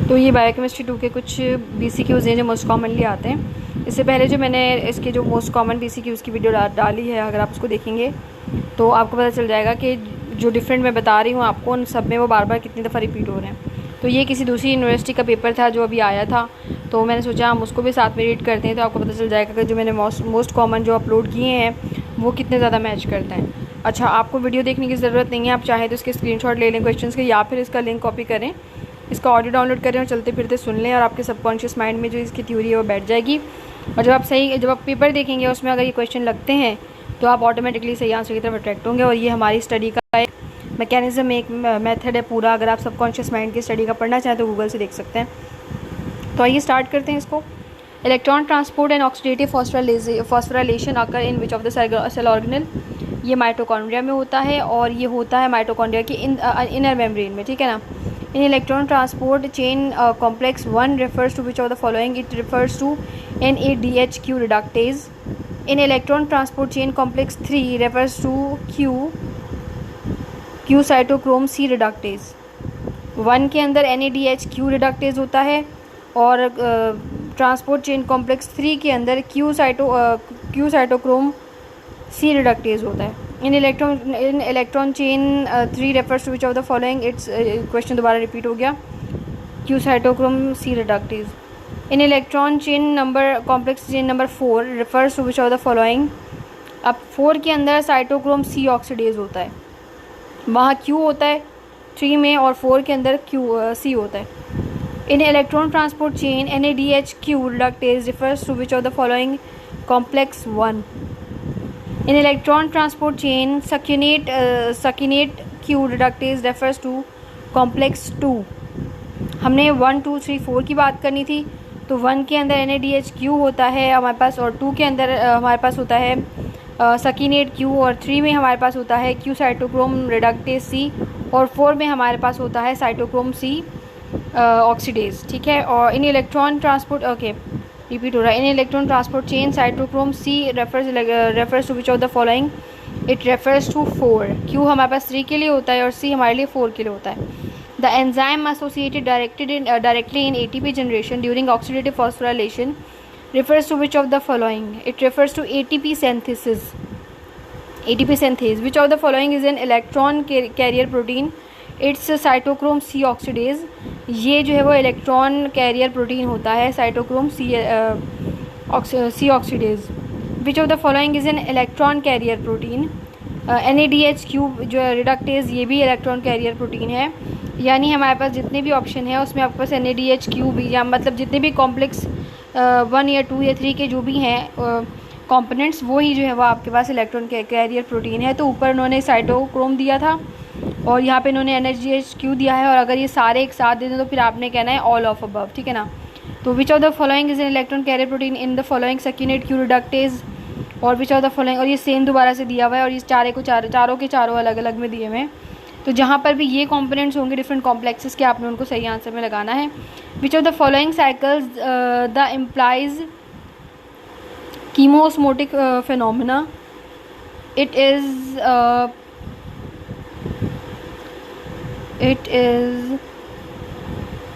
तो ये बायोकेमिस्ट्री 2 के कुछ BCQs हैं जो मोस्ट कॉमनली आते हैं। इससे पहले जो मैंने इसके जो मोस्ट कॉमन BCQs की वीडियो डाली है, अगर आप उसको देखेंगे तो आपको पता चल जाएगा कि जो डिफरेंट मैं बता रही हूँ आपको, उन सब में वो बार बार कितनी दफ़ा रिपीट हो रहे हैं। तो ये किसी दूसरी यूनिवर्सिटी का पेपर था जो अभी आया था, तो मैंने सोचा हम उसको भी साथ में रीड करते हैं, तो आपको पता चल जाएगा कि जो मैंने मोस्ट कॉमन जो अपलोड किए हैं वो कितने ज़्यादा मैच करते हैं। अच्छा, आपको वीडियो देखने की ज़रूरत नहीं है, आप चाहें तो इसके स्क्रीनशॉट ले लें क्वेश्चंस के, या फिर इसका लिंक कॉपी करें, इसका ऑडियो डाउनलोड करें और चलते फिरते सुन लें, और आपके सबकॉन्शियस माइंड में जो इसकी थ्योरी है वो बैठ जाएगी। और जब आप पेपर देखेंगे उसमें अगर ये क्वेश्चन लगते हैं तो आप ऑटोमेटिकली सही आंसर की तरफ अट्रैक्ट होंगे। और ये हमारी स्टडी का एक मैकेनिज़्म, एक मेथड है पूरा। अगर आप सबकॉन्शियस माइंड की स्टडी का पढ़ना चाहें तो गूगल से देख सकते हैं। तो आइए स्टार्ट करते हैं इसको। Electron transport and oxidative phosphorylation occur in which of the cell organelle. ये माइटोकॉन्ड्रिया में होता है, और ये होता है माइटोकॉन्ड्रिया की इनर मेम्ब्रेन में, ठीक है ना। In electron transport chain complex 1 refers to which of the following? It refers to NADHQ reductase. In electron transport chain complex 3 refers to Q cytochrome C reductase. 1 के अंदर NADHQ reductase होता है, और transport chain complex 3 के अंदर Q cytochrome C reductase होता है। In electron chain 3 refers to which of the following? It's question दोबारा रिपीट हो गया। Q cytochrome C reductase. In electron chain number complex chain number 4 refers to which of the following? अब 4 के अंदर cytochrome C oxidase होता है, वहाँ Q होता है 3 में, और 4 के अंदर C होता है। In electron transport chain NADHQ reductase refers to which of the following? complex 1. In electron transport chain succinate Q reductase refers to complex 2. हमने 1, 2, 3, 4 की बात करनी थी, तो 1 के अंदर NADHQ होता है हमारे पास, और 2 के अंदर हमारे पास होता है सकीनेट Q, और 3 में हमारे पास होता है Q साइटोक्रोम रिडक्टेज C, और 4 में हमारे पास होता है साइटोक्रोम C ऑक्सीडेज, ठीक है। और इन इलेक्ट्रॉन ट्रांसपोर्ट रिपीट हो रहा है। In electron transport chain cytochrome C refers to which of the following? It refers to 4। Q हमारे पास 3 के लिए होता है और C हमारे लिए 4 के लिए होता है। The enzyme associated directly in ATP generation during oxidative phosphorylation refers to which of the following? It refers to ATP synthesis. ATP synthase. Which of the following is an electron carrier protein? It's cytochrome C oxidase. ये जो है वो electron carrier protein होता है, cytochrome C oxidase. Which of the following is an electron carrier protein? NADHQ जो reductase, ये भी electron carrier protein है। यानी हमारे पास जितने भी ऑप्शन है उसमें आपके पास NADHQ भी, या मतलब जितने भी कॉम्प्लेक्स 1 या 2 या 3 के जो भी हैं कंपोनेंट्स, वो ही जो है वो आपके पास इलेक्ट्रॉन कैरियर प्रोटीन है। तो ऊपर उन्होंने साइटोक्रोम दिया था और यहाँ पे इन्होंने NADHQ दिया है, और अगर ये सारे एक साथ दे दें तो फिर आपने कहना है ऑल ऑफ अबव, ठीक है ना। तो which of the following is an electron carrier protein in the following? Succinate Q reductase, और विच ऑफ द फॉलोइंग? और ये सेम दोबारा से दिया हुआ है, और ये चारों के चारों अलग अलग में दिए हुए हैं। तो जहाँ पर भी ये कॉम्पोनेंट्स होंगे डिफरेंट कॉम्प्लेक्सेस के, आपने उनको सही आंसर में लगाना है। Which of the following cycles the implies chemiosmotic phenomena? It is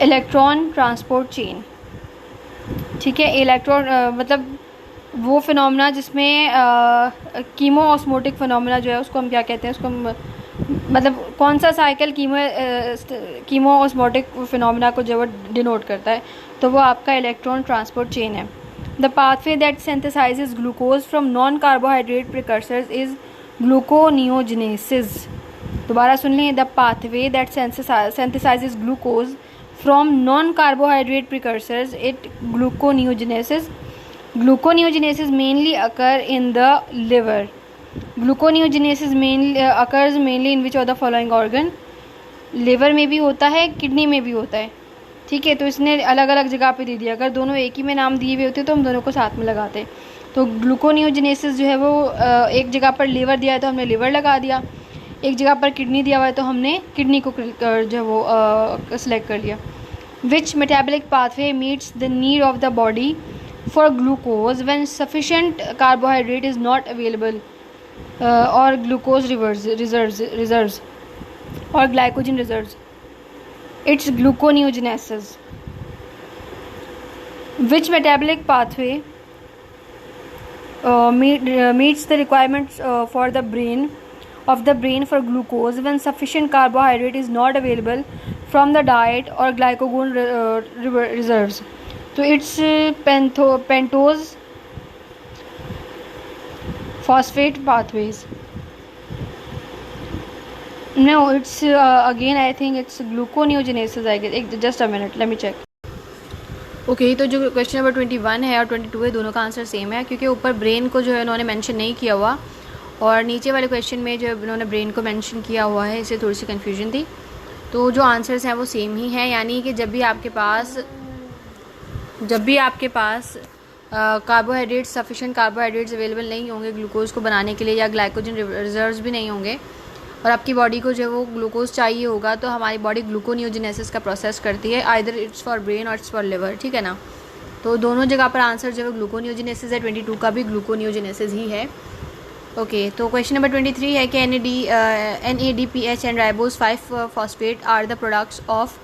electron transport chain, ठीक है। इलेक्ट्रॉन मतलब वो फिनोमिना जिसमें कीमोस्मोटिक फिनोमिना जो है उसको हम क्या कहते हैं? उसको मतलब कौन सा साइकिल कीमोस्मोटिक फिनोमिना को जो डिनोट करता है, तो वो आपका इलेक्ट्रॉन ट्रांसपोर्ट चेन है। The pathway that सिंथेसाइजेज glucose from non carbohydrate precursors is gluconeogenesis. दोबारा सुन लें। The pathway that सिंथेसाइजेज glucose from non carbohydrate precursors it gluconeogenesis. Gluconeogenesis mainly occur in the liver. Gluconeogenesis occurs mainly in which of the following organ? Liver में भी होता है, kidney में भी होता है, ठीक है। तो इसने अलग अलग जगह पे दे दिया। अगर दोनों एक ही में नाम दिए हुए होते तो हम दोनों को साथ में लगाते। तो ग्लूकोनियोजेनेसिस जो है वो एक जगह पर लिवर दिया है तो हमने लिवर लगा दिया, एक जगह पर किडनी दिया हुआ है तो हमने किडनी को जो है वो सिलेक्ट कर लिया। Which metabolic pathway meets the need of the body for glucose when sufficient carbohydrate is not available or glucose reserves or glycogen reserves? It's gluconeogenesis. Which metabolic pathway meets the requirements for the brain for glucose when sufficient carbohydrate is not available from the diet or glycogen reserves? So it's pentose phosphate pathways. No, it's again I think it's gluconeogenesis, I guess. Just a minute, let me check. Okay तो जो question number 21 है और 22 है, दोनों का answer same है, क्योंकि ऊपर ब्रेन को जो है उन्होंने मेंशन नहीं किया हुआ और नीचे वाले क्वेश्चन में जो उन्होंने ब्रेन को मेंशन किया हुआ है, इससे थोड़ी सी कन्फ्यूजन थी। तो जो आंसर्स हैं वो सेम ही हैं, यानी कि जब भी आपके पास कार्बोहाइड्रेट्स सफिशेंट कार्बोहाइड्रेट्स अवेलेबल नहीं होंगे ग्लूकोज को बनाने के लिए, या ग्लाइकोजन रिजर्व्स भी नहीं होंगे और आपकी बॉडी को जो है वो ग्लूकोज चाहिए होगा, तो हमारी बॉडी ग्लूकोनियोजेनेसिस का प्रोसेस करती है, आइदर इट्स फॉर ब्रेन और इट्स फॉर लिवर, ठीक है ना। तो दोनों जगह पर आंसर जो है ग्लूकोनियोजेनेसिस है, 22 का भी ग्लूकोनियोजेनेसिस ही है। ओके तो क्वेश्चन नंबर 23 है कि NADPH and ribose 5 phosphate are the products of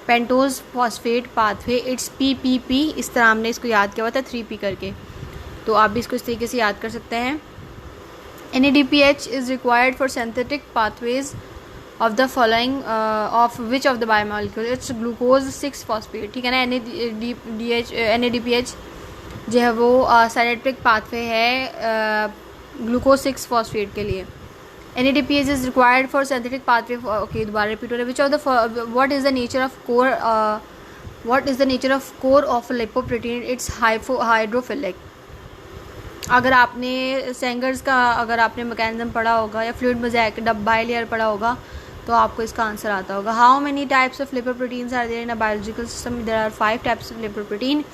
pentose phosphate pathway, it's PPP। इस तरह हमने इसको याद किया हुआ था 3P करके, तो आप भी इसको इस तरीके से याद कर सकते हैं। NADPH is required for synthetic pathways of the following of which of the biomolecule? It's glucose 6 phosphate, ठीक है ना। NADPH जो है वो synthetic pathway है ग्लूकोज 6 फॉस्फेट के लिए। NADPH is required for synthetic pathway okay दोबारा रिपीट हो रहा है। which of the what is the nature of core of lipoprotein? It's hydrophilic। अगर आपने सेंगर्स का मैकेनिज्म पढ़ा होगा या फ्लूइड मोज़ेक बाइलेयर पढ़ा होगा तो आपको इसका आंसर आता होगा। How many types of lipoproteins are there in a biological system? There are 5 types of lipoprotein.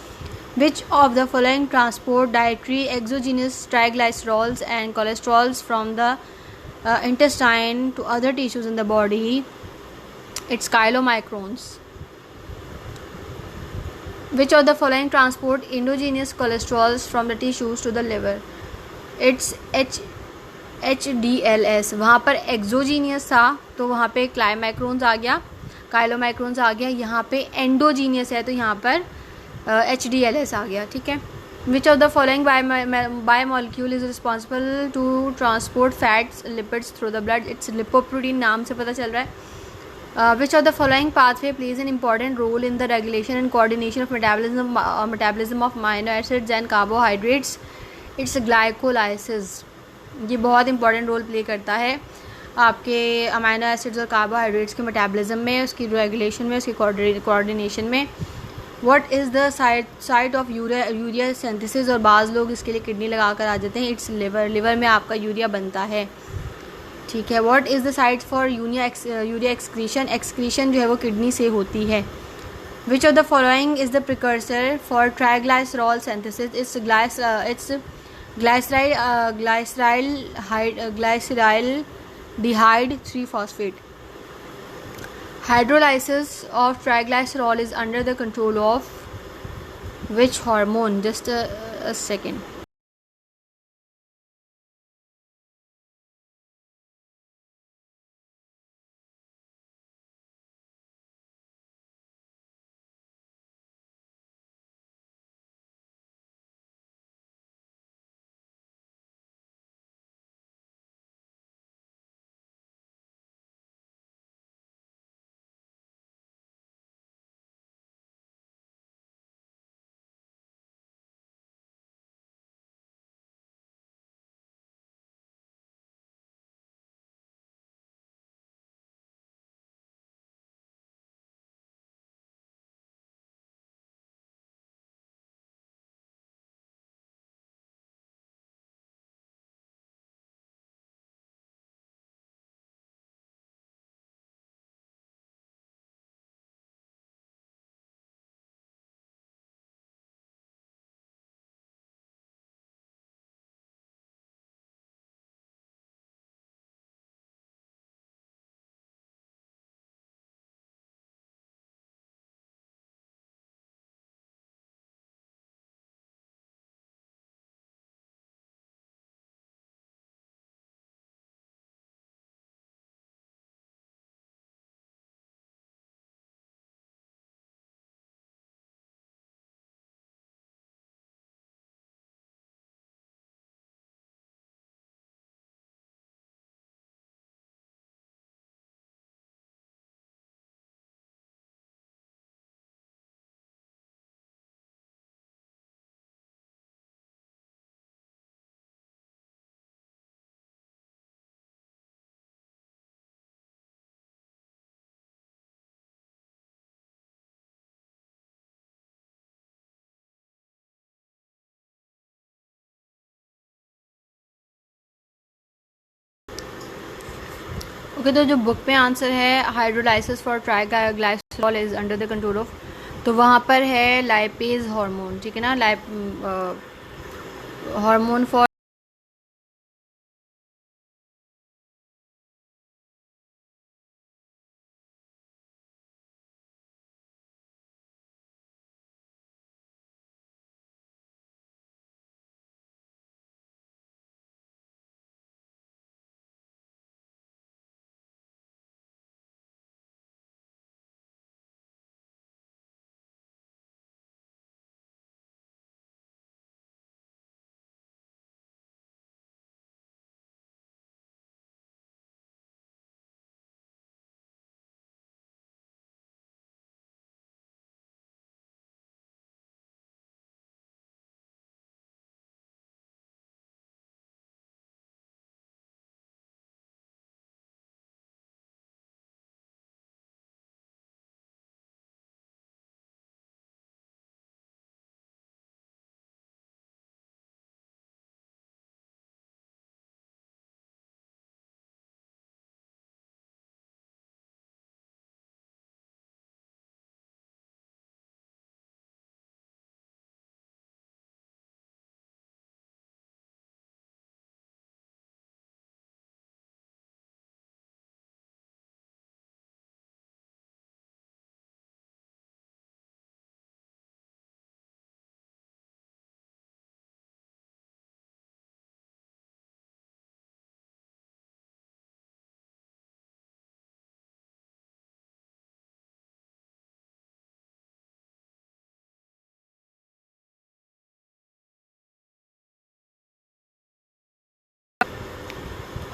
Which of the following transport dietary exogenous triglycerols and cholesterols from the intestine to other tissues in the body? It's chylomicrons. Which of the following transport endogenous cholesterols from the tissues to the liver? It's HDLS। वहाँ पर exogenous था तो वहाँ पे क्लाइमाइक्रोन्स आ गया, chylomicrons आ गया। यहाँ पे एंडोजीनियस है तो यहाँ पर HDLS आ गया, ठीक है। Which of the following biomolecule is responsible to transport fats lipids through the blood? It's lipoprotein, नाम से पता चल रहा है। Which of the following pathway plays an important role in the regulation and coordination of metabolism of amino acids and carbohydrates? It's glycolysis। ये बहुत important role play करता है आपके अमाइनो एसिड्स और कार्बोहाइड्रेट्स के मेटाबॉलिज्म में, उसकी रेगुलेशन में, उसकी कोऑर्डिनेशन में। What is the site of urea synthesis? और बाज़ लोग इसके लिए किडनी लगा कर आ जाते हैं। इट्स लिवर में आपका यूरिया बनता है, ठीक है। What is the site for urea excretion जो है वो किडनी से होती है। Which of the following is the precursor for triglycerol synthesis? It's glyceraldehyde 3-phosphate। Hydrolysis of triglycerol is under the control of which hormone? Just a second. Okay, तो जो book में answer है hydrolysis for triglycerol is under the control of, तो वहाँ पर है lipase hormone, ठीक है ना, hormone for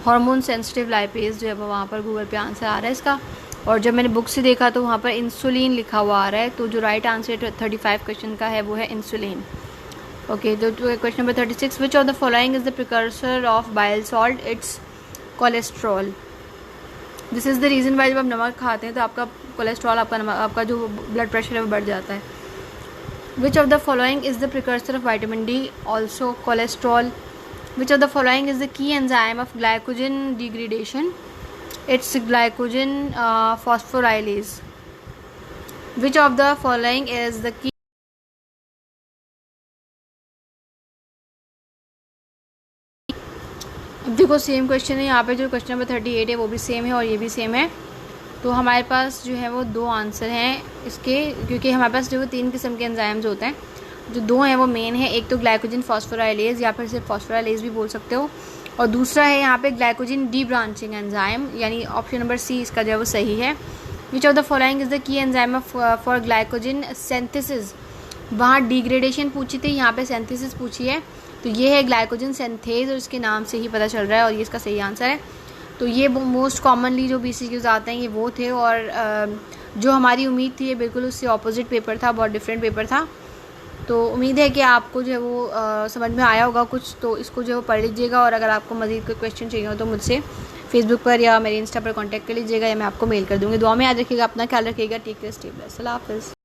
hormone sensitive lipase जो है वहाँ पर गूगल पे आंसर आ रहा है इसका। और जब मैंने बुक से देखा तो वहाँ पर इंसुलिन लिखा हुआ आ रहा है, तो जो राइट आंसर 35 क्वेश्चन का है वो है इंसुलिन। ओके, तो question number 36, which of the following is the precursor of bile salt, it's cholesterol. This is the reason why जब आप नमक खाते हैं तो आपका कोलेस्ट्रॉल, आपका जो ब्लड प्रेशर है वो बढ़ जाता है। Which of the following is the precursor of vitamin D, also cholesterol. Which of the following is the key enzyme of glycogen degradation? It's glycogen phosphorylase. Which of the following is the key? अब देखो same question है यहाँ पे, जो question number 38 है वो भी same है और ये भी सेम है। तो हमारे पास जो है वो दो आंसर हैं इसके, क्योंकि हमारे पास जो 3 किस्म के एंजाइम्स होते हैं, जो 2 हैं वो मेन है। एक तो ग्लाइकोजन फॉस्फोराइलेज या फिर सिर्फ फॉस्फोराइलेज भी बोल सकते हो, और दूसरा है यहाँ पे ग्लाइकोजन डी ब्रांचिंग एंजाइम, यानी ऑप्शन नंबर सी इसका जो है वो सही है। Which of the following is the key enzyme for glycogen synthesis. वहाँ डिग्रेडेशन पूछी थी, यहाँ पे सिंथेसिस पूछी है, तो ये है ग्लाइकोजन सिंथेज और इसके नाम से ही पता चल रहा है और ये इसका सही आंसर है। तो ये मोस्ट कॉमनली जो BCQs आते हैं ये वो थे, और जो हमारी उम्मीद थी ये बिल्कुल उससे ऑपोजिट पेपर था, बहुत डिफरेंट पेपर था। तो उम्मीद है कि आपको जो है वो समझ में आया होगा कुछ, तो इसको जो है पढ़ लीजिएगा, और अगर आपको मज़ीद कोई क्वेश्चन चाहिए हो तो मुझसे फेसबुक पर या मेरे इंस्टा पर कांटेक्ट कर लीजिएगा, या मैं आपको मेल कर दूँगी। दुआ में याद रखिएगा, अपना ख्याल रखिएगा, टेक केयर, स्टे ब्लेस्ड, अल्लाह हाफ़िज़।